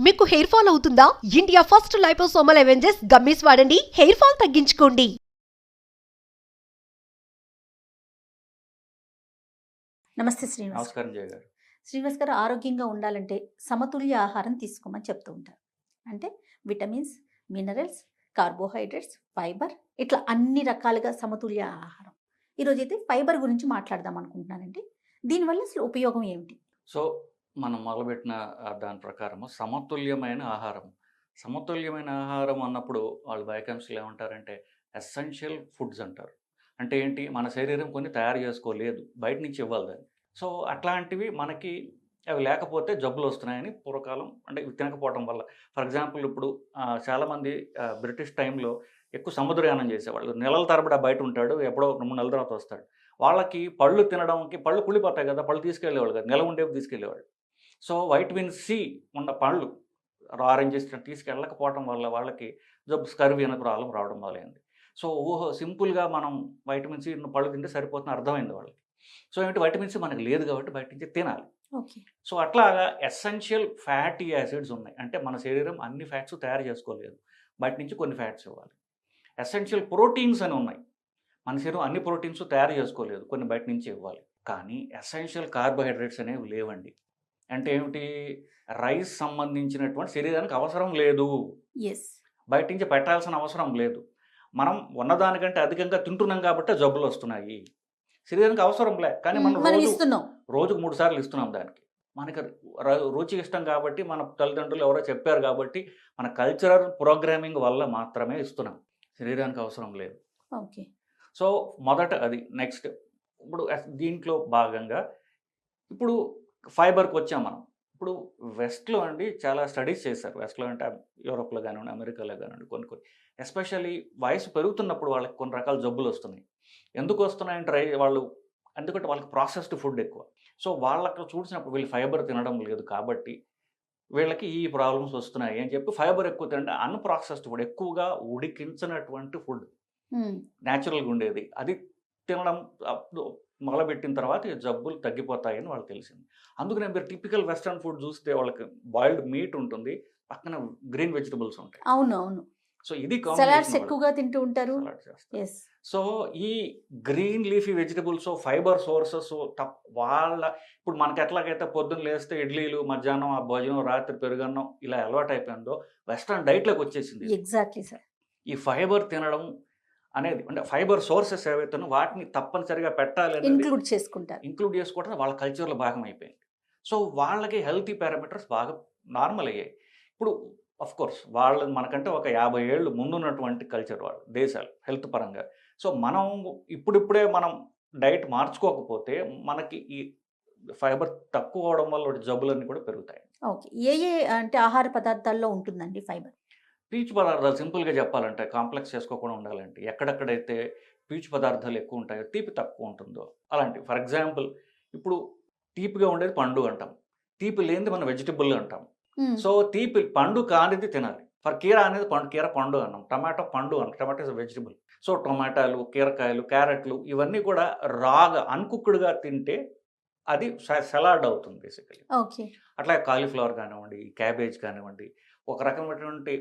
మీకు hair fall అవుతుందా? India first liposomal Avengers gummies వాడండి, హెయిర్ ఫాల్ తగ్గించుకోండి. నమస్తే శ్రీనివాస్. నమస్కారం జయ గారు. శ్రీనివాస్ గారు, ఆరోగ్యంగా ఉండాలంటే సమతుల్య ఆహారం తీసుకోమని చెప్తూ ఉంటారు. అంటే విటమిన్స్, మినరల్స్, కార్బోహైడ్రేట్స్, ఫైబర్, ఇట్లా అన్ని రకాలుగా సమతుల్య ఆహారం. ఈరోజు అయితే ఫైబర్ గురించి మాట్లాడదాం అనుకుంటున్నానండి. దీనివల్ల అసలు ఉపయోగం ఏమిటి? సో మనం మొదలుపెట్టిన దాని ప్రకారము సమతుల్యమైన ఆహారం అన్నప్పుడు వాళ్ళు బయోకెమిస్టులు ఏమంటారంటే ఎసెన్షియల్ ఫుడ్స్ అంటారు. అంటే ఏంటి, మన శరీరం కొన్ని తయారు చేసుకోలేదు, బయట నుంచి ఇవ్వాలి దాన్ని. సో అట్లాంటివి మనకి అవి లేకపోతే జబ్బులు వస్తున్నాయని పూర్వకాలం, అంటే ఇవి తినకపోవడం వల్ల. ఫర్ ఎగ్జాంపుల్ ఇప్పుడు చాలామంది బ్రిటిష్ టైంలో ఎక్కువ సముద్రయానం చేసేవాళ్ళు. నెలల తరబడి బయట ఉంటాడు, ఎప్పుడో 2 నెలల తర్వాత వస్తాడు. వాళ్ళకి పళ్ళు తినడానికి, పళ్ళు కుళ్ళిపోతాయి కదా, పళ్ళు తీసుకెళ్ళేవాళ్ళు కదా, నెల ఉండేవి తీసుకెళ్ళేవాళ్ళు. సో వైటమిన్ సి ఉన్న పళ్ళు, ఆరెంజెస్ తీసుకెళ్ళకపోవడం వల్ల వాళ్ళకి జబ్బు, స్కర్వీ అనే ప్రాబ్లం రావడం మొదలైంది. సో సింపుల్గా మనం వైటమిన్ సి ఉన్న పళ్ళు తింటే సరిపోతుంది అర్థమైంది వాళ్ళకి. సో ఏంటి, వైటమిన్ సి మనకి లేదు కాబట్టి బయట నుంచి తినాలి. ఓకే. సో అట్లాగా ఎసెన్షియల్ ఫ్యాటీ యాసిడ్స్ ఉన్నాయి. అంటే మన శరీరం అన్ని ఫ్యాట్స్ తయారు చేసుకోలేదు, బయట నుంచి కొన్ని ఫ్యాట్స్ ఇవ్వాలి. ఎసెన్షియల్ ప్రోటీన్స్ అని ఉన్నాయి. మన శరీరం అన్ని ప్రోటీన్స్ తయారు చేసుకోలేదు, కొన్ని బయట నుంచి ఇవ్వాలి. కానీ ఎసెన్షియల్ కార్బోహైడ్రేట్స్ అనేవి లేవండి. అంటే ఏమిటి, రైస్ సంబంధించినటువంటి శరీరానికి అవసరం లేదు, బయట నుంచి పెట్టాల్సిన అవసరం లేదు. మనం ఉన్నదానికంటే అధికంగా తింటున్నాం కాబట్టి జబ్బులు వస్తున్నాయి. శరీరానికి అవసరం లే, కానీ మనం రోజుకు 3 సార్లు ఇస్తున్నాం దానికి. మనకి రుచి ఇష్టం కాబట్టి, మన తల్లిదండ్రులు ఎవరో చెప్పారు కాబట్టి, మన కల్చరల్ ప్రోగ్రామింగ్ వల్ల మాత్రమే ఇస్తున్నాం. శరీరానికి అవసరం లేదు. ఓకే. సో మొదట అది. నెక్స్ట్ ఇప్పుడు దీంట్లో భాగంగా ఇప్పుడు ఫైబర్కి వచ్చాం మనం. ఇప్పుడు వెస్ట్లో అండి చాలా స్టడీస్ చేశారు. వెస్ట్లో అంటే యూరోప్లో కానివ్వండి, అమెరికాలో కానివ్వండి, కొన్ని ఎస్పెషల్లీ వయసు పెరుగుతున్నప్పుడు వాళ్ళకి కొన్ని రకాల జబ్బులు వస్తున్నాయి. ఎందుకు వస్తున్నాయంటే ఎందుకంటే వాళ్ళకి ప్రాసెస్డ్ ఫుడ్ ఎక్కువ. సో వాళ్ళకి చూసినప్పుడు వీళ్ళు ఫైబర్ తినడం లేదు కాబట్టి వీళ్ళకి ఈ ప్రాబ్లమ్స్ వస్తున్నాయి అని చెప్పి ఫైబర్ ఎక్కువ తినండి, అన్ప్రాసెస్డ్ ఫుడ్, ఎక్కువగా ఉడికించినటువంటి ఫుడ్, న్యాచురల్గా ఉండేది అది తినడం మొదలుపెట్టిన తర్వాత ఈ జబ్బులు తగ్గిపోతాయని వాళ్ళకి తెలిసింది. అందుకనే మీరు టిపికల్ వెస్ట్రన్ ఫుడ్ చూస్తే వాళ్ళకి బాయిల్డ్ మీట్ ఉంటుంది, పక్కన గ్రీన్ వెజిటబుల్స్ ఉంటాయి. అవునవును. సో ఇది సలాడ్స్ ఎక్కువగా తింటూ ఉంటారు. సో ఈ green leafy vegetables, fibre sources వాళ్ళ ఇప్పుడు మనకి ఎట్లాగైతే పొద్దున్న లేస్తే ఇడ్లీలు, మధ్యాహ్నం ఆ భోజనం, రాత్రి పెరుగన్నం ఇలా అలవాటు అయిపోయిందో వెస్ట్రన్ డైట్లోకి వచ్చేసింది. Exactly sir. ఈ ఫైబర్ తినడం అనేది, అంటే ఫైబర్ సోర్సెస్ ఏవైతే వాటిని తప్పనిసరిగా పెట్టాలి, ఇంక్లూడ్ చేసుకోవడం వాళ్ళ కల్చర్లో భాగం అయిపోయింది. సో వాళ్ళకి హెల్తీ పారామీటర్స్ బాగా నార్మల్ అయ్యాయి. ఇప్పుడు కోర్స్ వాళ్ళు మనకంటే ఒక 50 ఏళ్ళు ముందున్నటువంటి కల్చర్ వాళ్ళు, దేశాలు హెల్త్ పరంగా. సో మనం ఇప్పుడిప్పుడే మనం డైట్ మార్చుకోకపోతే మనకి ఈ ఫైబర్ తక్కువ అవడం వల్ల జబ్బులన్నీ కూడా పెరుగుతాయి. ఓకే. ఏ అంటే ఆహార పదార్థాల్లో ఉంటుందండి ఫైబర్? పీచు పదార్థాలు, సింపుల్గా చెప్పాలంటే, కాంప్లెక్స్ చేసుకోకుండా ఉండాలంటే, ఎక్కడెక్కడైతే పీచు పదార్థాలు ఎక్కువ ఉంటాయో, తీపి తక్కువ ఉంటుందో అలాంటివి. ఫర్ ఎగ్జాంపుల్ ఇప్పుడు తీపిగా ఉండేది పండు అంటాం, తీపి లేనిది మనం వెజిటబుల్ అంటాం. సో తీపి పండు కానిది తినాలి. ఫర్ కీర అనేది కీర పండు అన్నాం, టమాటో పండు అన్నాం, టమాటో ఇస్ వెజిటబుల్. సో టొమాటోలు, కీరకాయలు, క్యారెట్లు ఇవన్నీ కూడా రాగా అన్కుక్డ్గా తింటే అది సలాడ్ అవుతుంది బేసికలీ. అట్లా కాలీఫ్లవర్ కానివ్వండి, క్యాబేజ్ కానివ్వండి, ఒక రకమైనటువంటి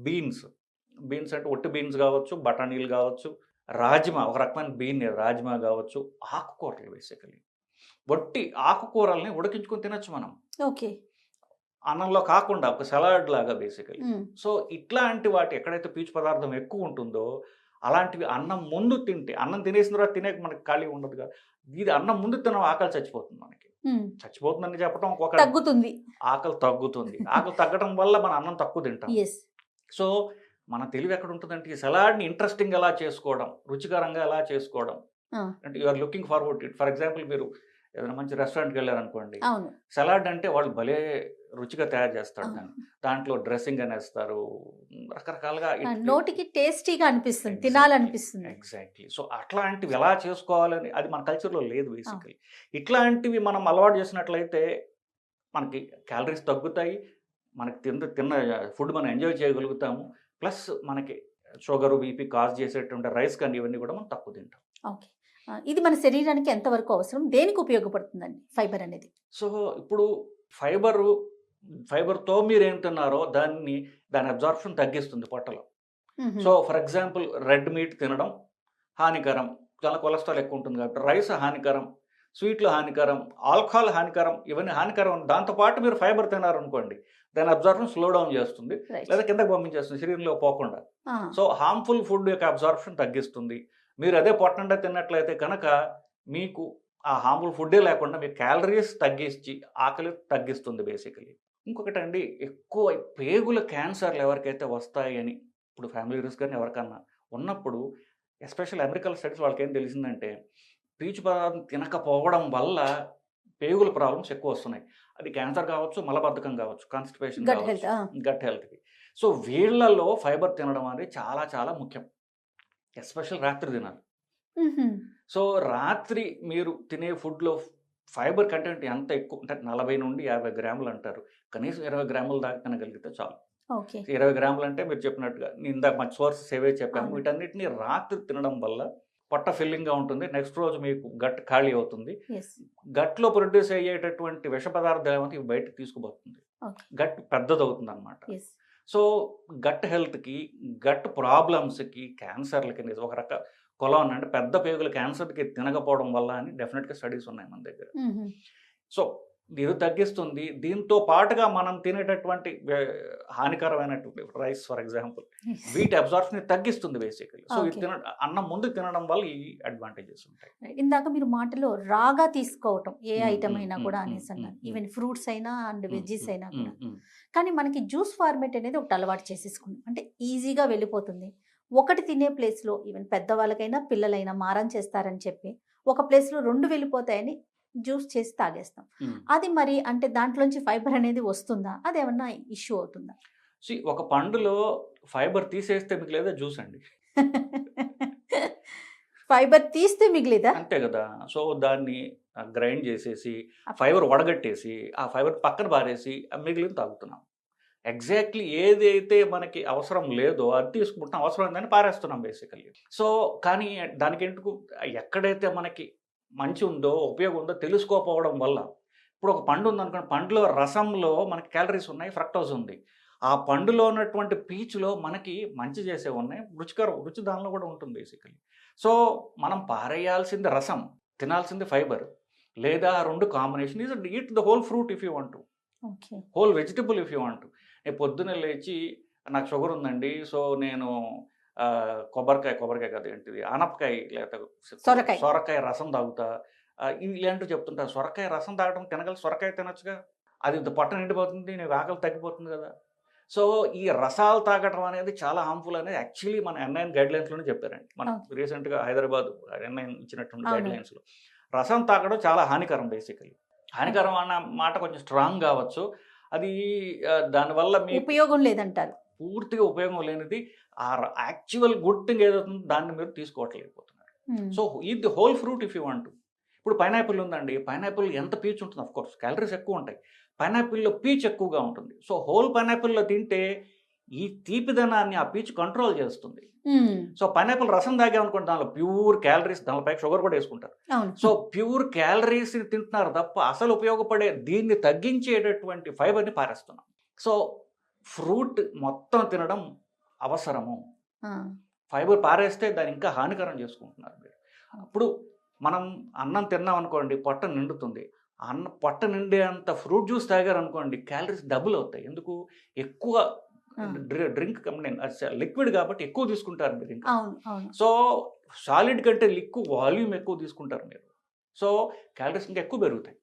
బీన్స్ అంటే ఒట్టి బీన్స్ కావచ్చు, బఠానీలు కావచ్చు, రాజ్మా ఒక రకమైన బీన్, రాజ్మా కావచ్చు, ఆకుకూరలు బేసికలీ. ఒట్టి ఆకుకూరల్ని ఉడికించుకొని తినచ్చు మనం. ఓకే. అన్నంలో కాకుండా ఒక సలాడ్ లాగా బేసికలీ. సో ఇట్లాంటి వాటి ఎక్కడైతే పీచు పదార్థం ఎక్కువ ఉంటుందో అలాంటివి అన్నం ముందు తింటే, అన్నం తినేసిన తర్వాత తినే మనకి ఖాళీ ఉండదు కదా, ఇది అన్నం ముందు తిన ఆకలి చచ్చిపోతుంది. మనకి చచ్చిపోతుందని చెప్పడం ఒక తగ్గుతుంది, ఆకలి తగ్గుతుంది. ఆకలి తగ్గడం వల్ల మన అన్నం తక్కువ తింటాం. సో మన తెలివి ఎక్కడ ఉంటుందంటే ఈ సలాడ్ని ఇంట్రెస్టింగ్ ఎలా చేసుకోవడం, రుచికరంగా ఎలా చేసుకోవడం. అంటే you are looking forward it. For example మీరు ఏదైనా మంచి రెస్టారెంట్కి వెళ్ళారనుకోండి, సలాడ్ అంటే వాళ్ళు భలే రుచిగా తయారు చేస్తారు దాన్ని, దాంట్లో డ్రెస్సింగ్ అనేస్తారు, రకరకాలుగా నోటికి టేస్టీగా అనిపిస్తుంది, తినాలనిపిస్తుంది. ఎగ్జాక్ట్లీ. సో అట్లాంటివి ఎలా చేసుకోవాలని అది మన కల్చర్లో లేదు బేసికలీ. ఇట్లాంటివి మనం అలవాటు చేసినట్లయితే మనకి క్యాలరీస్ తగ్గుతాయి, మనకి తిన్న ఫుడ్ మనం ఎంజాయ్ చేయగలుగుతాము, ప్లస్ మనకి షుగర్, బీపీ కాజ్ చేసేటువంటి రైస్ కానీ ఇవన్నీ కూడా మనం తక్కువ తింటాం. ఓకే. ఇది మన శరీరానికి ఎంతవరకు అవసరం, దేనికి ఉపయోగపడుతుందండి ఫైబర్ అనేది? సో ఇప్పుడు ఫైబరు ఫైబర్తో మీరు ఏం తిన్నారో దాని అబ్జార్ప్షన్ తగ్గిస్తుంది పొట్టలో. So for example red meat తినడం హానికరం, చాలా కొలెస్ట్రాల్ ఎక్కువ ఉంటుంది కాబట్టి. రైస్ హానికరం, స్వీట్లు హానికరం, ఆల్కహాల్ హానికరం, ఇవన్నీ హానికరం. దాంతోపాటు మీరు ఫైబర్ తినారనుకోండి, దాని అబ్జార్ప్షన్ స్లో డౌన్ చేస్తుంది, లేదా కిందకి పంపించేస్తుంది శరీరంలో పోకుండా. సో హార్మ్ఫుల్ ఫుడ్ యొక్క అబ్జార్ప్షన్ తగ్గిస్తుంది. మీరు అదే పొట్టండా తిన్నట్లయితే కనుక మీకు ఆ హార్మ్ఫుల్ ఫుడ్డే లేకుండా మీకు క్యాలరీస్ తగ్గించి ఆకలి తగ్గిస్తుంది బేసికలీ. ఇంకొకటి అండి, ఎక్కువ పేగుల క్యాన్సర్లు ఎవరికైతే వస్తాయి అని ఇప్పుడు ఫ్యామిలీ రిస్క్ కానీ ఎవరికన్నా ఉన్నప్పుడు, ఎస్పెషల్ అమెరికన్ స్టడీస్ వాళ్ళకి ఏం తెలిసిందంటే పీచు పదార్థం తినకపోవడం వల్ల పేగుల ప్రాబ్లమ్స్ ఎక్కువ వస్తున్నాయి. అది క్యాన్సర్ కావచ్చు, మలబద్ధకం కావచ్చు, కాన్స్టిపేషన్ కావచ్చు, గట్ హెల్త్కి. సో వీళ్ళల్లో ఫైబర్ తినడం అనేది చాలా చాలా ముఖ్యం, ఎస్పెషల్ రాత్రి తినాలి. సో రాత్రి మీరు తినే ఫుడ్లో ఫైబర్ కంటెంట్ ఎంత ఎక్కువ అంటే 40 నుండి 50 గ్రాములు అంటారు, కనీసం 20 గ్రాముల దాకా తినగలిగితే చాలు. 20 గ్రాములు అంటే మీరు చెప్పినట్టుగా ఇందాక మంచి సోర్సెస్ ఏవే చెప్పాము, వీటన్నిటిని రాత్రి తినడం వల్ల పొట్ట ఫిల్లింగ్గా ఉంటుంది. నెక్స్ట్ రోజు మీకు గట్ ఖాళీ అవుతుంది. గట్లో ప్రొడ్యూస్ అయ్యేటటువంటి విష పదార్థాలు ఏమైనా ఇవి బయటకు తీసుకుపోతుంది, గట్ పెద్దదవుతుంది అనమాట. సో గట్ హెల్త్కి, గట్ ప్రాబ్లమ్స్కి, క్యాన్సర్లకి ఒక రక కొలాన్ అంటే పెద్ద పేగుల క్యాన్సర్కి తినకపోవడం వల్ల అని డెఫినెట్గా స్టడీస్ ఉన్నాయి మన దగ్గర. సో ఇది తగ్గిస్తుంది. దీంతో పాటుగా మనం తినేటటువంటి హానికరమైనటువంటి రైస్ ఫర్ ఎగ్జాంపుల్, వీటి అబ్జార్ప్షన్ తగ్గిస్తుంది బేసికలీ. సో ఇది అన్నం ముందు తినడం వల్ల ఈ అడ్వాంటేజెస్ ఉంటాయి. ఇందాక మీరు మాటలో రాగా తీసుకోవటం ఏ ఐటమ్ అయినా కూడా అనేసి అన్నారు, ఈవెన్ ఫ్రూట్స్ అయినా అండ్ వెజ్జీస్ అయినా కూడా. కానీ మనకి జ్యూస్ ఫార్మేట్ అనేది ఒకటి అలవాటు చేసేసుకున్నాం, అంటే ఈజీగా వెళ్ళిపోతుంది. ఒకటి తినే ప్లేస్లో ఈవెన్ పెద్దవాళ్ళకైనా పిల్లలైనా మారం చేస్తారని చెప్పి ఒక ప్లేస్లో 2 వెళ్ళిపోతాయని జ్యూస్ చేసి తాగేస్తాం. అది మరి అంటే దాంట్లోంచి ఫైబర్ అనేది వస్తుందా, అదేమన్నా ఇష్యూ అవుతుందా? ఒక పండులో ఫైబర్ తీసేస్తే మిగిలేదా జ్యూస్ అండి. ఫైబర్ తీస్తే మిగిలేదా? అంతే కదా. సో దాన్ని గ్రైండ్ చేసేసి ఫైబర్ వడగట్టేసి ఆ ఫైబర్ పక్కన పారేసి మిగిలిన తాగుతున్నాం. ఎగ్జాక్ట్లీ ఏదైతే మనకి అవసరం లేదో అది తీసుకుంటున్నాం, అవసరం ఉందని పారేస్తున్నాం బేసికల్లీ. సో కానీ దానికి ఎందుకు ఎక్కడైతే మనకి మంచి ఉందో ఉపయోగం ఉందో తెలుసుకోకపోవడం వల్ల, ఇప్పుడు ఒక పండు ఉందనుకోండి, పండులో రసంలో మనకి క్యాలరీస్ ఉన్నాయి, ఫ్రక్టోజ్ ఉంది. ఆ పండులో ఉన్నటువంటి పీచులో మనకి మంచి చేసేవి ఉన్నాయి, రుచి దానిలో కూడా ఉంటుంది బేసికలీ. సో మనం పారేయాల్సింది రసం, తినాల్సింది ఫైబర్, లేదా 2 combination. Is eat the whole fruit if you want, whole vegetable if you want. నేను పొద్దున్నే లేచి నాకు షుగర్ ఉందండి, సో నేను కొబ్బరికాయ కాదు ఏంటిది ఆనపకాయ లేదా సొరకాయ రసం తాగుతా, ఇలాంటివి చెప్తుంటా. సొరకాయ రసం తాగడం తినగల, సొరకాయ తినొచ్చుగా, అది పొట్ట నిండిపోతుంది, నీకు ఆకలి తగ్గిపోతుంది కదా. సో ఈ రసాలు తాగడం అనేది చాలా హార్మ్ఫుల్ అనేది యాక్చువల్లీ మన NIN గైడ్లైన్స్లోనే చెప్పారండి. మనం రీసెంట్గా హైదరాబాద్ NIN ఇచ్చినటువంటి గైడ్లైన్స్లో రసం తాగడం చాలా హానికరం బేసికలీ. హానికరం అన్న మాట కొంచెం స్ట్రాంగ్ కావచ్చు, అది దానివల్ల మీ ఉపయోగం లేదంటారు, పూర్తిగా ఉపయోగం లేనిది. ఆ యాక్చువల్ గుడ్ థింగ్ ఏదవుతుందో దాన్ని మీరు తీసుకోవట్లేకపోతున్నారు. So eat the whole fruit if you want. ఇప్పుడు పైనాపిల్ ఉందండి, పైనాపిల్ ఎంత పీచు ఉంటుంది, అఫ్ కోర్స్ క్యాలరీస్ ఎక్కువ ఉంటాయి, పైనాపిల్లో పీచు ఎక్కువగా ఉంటుంది. సో హోల్ పైనాపిల్లో తింటే ఈ తీపిదనాన్ని ఆ పీచు కంట్రోల్ చేస్తుంది. సో పైనాపిల్ రసం తాగామనుకోండి, దానిలో ప్యూర్ క్యాలరీస్, దానిపై షుగర్ కూడా వేసుకుంటారు. సో ప్యూర్ క్యాలరీస్ తింటున్నారు తప్ప అసలు ఉపయోగపడే దీన్ని తగ్గించేటటువంటి ఫైబర్ని పారేస్తున్నాం. సో ఫ్రూట్ మొత్తం తినడం అవసరము, ఫైబర్ పారేస్తే దాన్ని ఇంకా హానికరం చేసుకుంటున్నారు మీరు. అప్పుడు మనం అన్నం తిన్నాం అనుకోండి, పొట్ట నిండుతుంది. పొట్ట నిండే అంత ఫ్రూట్ జ్యూస్ తాగారు అనుకోండి, క్యాలరీస్ డబుల్ అవుతాయి. ఎందుకు? ఎక్కువ డ్రింక్ లిక్విడ్ కాబట్టి ఎక్కువ తీసుకుంటారు మీరు ఇంకా. సో సాలిడ్ కంటే లిక్విడ్ వాల్యూమ్ ఎక్కువ తీసుకుంటారు మీరు, సో క్యాలరీస్ ఇంకా ఎక్కువ పెరుగుతాయి.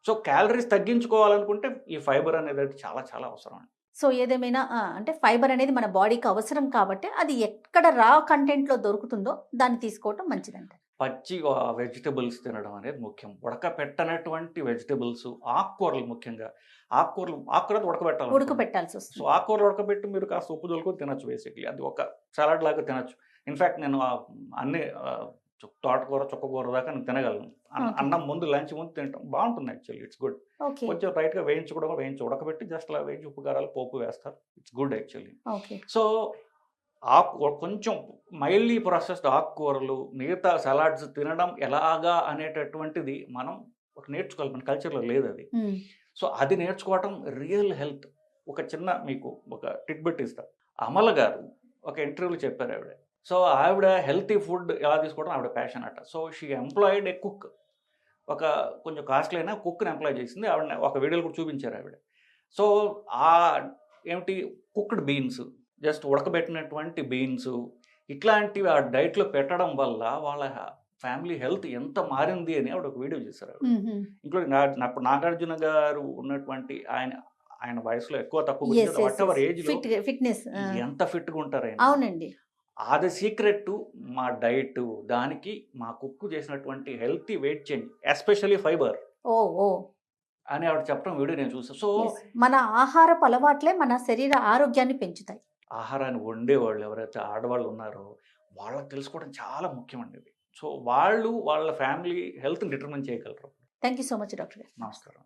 సో క్యాలరీస్ తగ్గించుకోవాలనుకుంటే ఈ ఫైబర్ అనేది చాలా చాలా అవసరం అండి. సో ఏదేమైనా అంటే ఫైబర్ అనేది మన బాడీకి అవసరం కాబట్టి అది ఎక్కడ రా కంటెంట్లో దొరుకుతుందో దాన్ని తీసుకోవటం మంచిదంట. పచ్చి వెజిటబుల్స్ తినడం అనేది ముఖ్యం. ఉడకపెట్టనటువంటి వెజిటబుల్స్, ఆకుకూరలు ముఖ్యంగా. ఆకుకూరలు ఉడకబెట్టాల్సి వస్తుంది. సో ఆకుకూరలు ఉడకబెట్టి మీరు కాస్త ఉప్పు జోలుకొని తినచ్చు బేసిక్లీ. అది ఒక సలాడ్ లాగా తినచ్చు. ఇన్ఫ్యాక్ట్ నేను అన్ని తోటకూర, చుక్కకూర దాకా నేను తినగలను. అన్నం ముందు, లంచ్ ముందు తింటాం, బాగుంటుంది యాక్చువల్లీ. It's good. కొంచెం రైట్గా వేయించి ఉడకబెట్టి జస్ట్ అలా వేయించి ఉప్పు కారాలు పోపు వేస్తారు. It's good actually. సో కొంచెం మైల్డ్లీ ప్రాసెస్డ్ ఆకుకూరలు, మిగతా సలాడ్స్ తినడం ఎలాగా అనేటటువంటిది మనం నేర్చుకోవాలి, మన కల్చర్లో లేదు అది. సో అది నేర్చుకోవటం రియల్ హెల్త్. ఒక చిన్న మీకు ఒక టిట్బిట్ ఇస్తా. అమల గారు ఒక ఇంటర్వ్యూలో చెప్పారు ఆవిడ. సో ఆవిడ హెల్తీ ఫుడ్ ఎలా తీసుకోవడం ఆవిడ ప్యాషన్ అట. So she employed A cook. ఒక కొంచెం కాస్ట్లీ అయినా కుక్ని ఎంప్లాయ్ చేసింది ఆవిడ. ఒక వీడియోలో కూడా చూపించారు ఆవిడ. సో ఆ ఏమిటి కుక్డ్ బీన్స్, జస్ట్ ఉడకబెట్టినటువంటి బీన్స్ ఇట్లాంటివి ఆ డైట్లో పెట్టడం వల్ల వాళ్ళ ఫ్యామిలీ హెల్త్ ఎంత మారింది అని ఆవిడ ఒక వీడియో చేశారు ఆవిడ. ఇంక్లూడింగ్ ఇప్పుడు నాగార్జున గారు ఉన్నటువంటి ఆయన వయసులో ఎక్కువ తక్కువ వాట్ ఎవర్ ఏజ్లో ఫిట్నెస్ ఎంత ఫిట్గా ఉంటారు ఆయన. అవునండి. అది సీక్రెట్ మా డైట్, దానికి మా కుక్ చేసినటువంటి healthy weight change, especially fibre ఓ ఓ అని ఆవిడ చెప్పడం వీడియో నేను చూసాను. సో మన ఆహారపు అలవాట్లే మన శరీర ఆరోగ్యాన్ని పెంచుతాయి. ఆహారాన్ని వండేవాళ్ళు ఎవరైతే ఆడవాళ్ళు ఉన్నారో వాళ్ళకి తెలుసుకోవడం చాలా ముఖ్యమండి ఇది. సో వాళ్ళు వాళ్ళ ఫ్యామిలీ హెల్త్ని డిటర్మిన్ చేయగలరు. Thank you so much doctor గారు. నమస్కారం.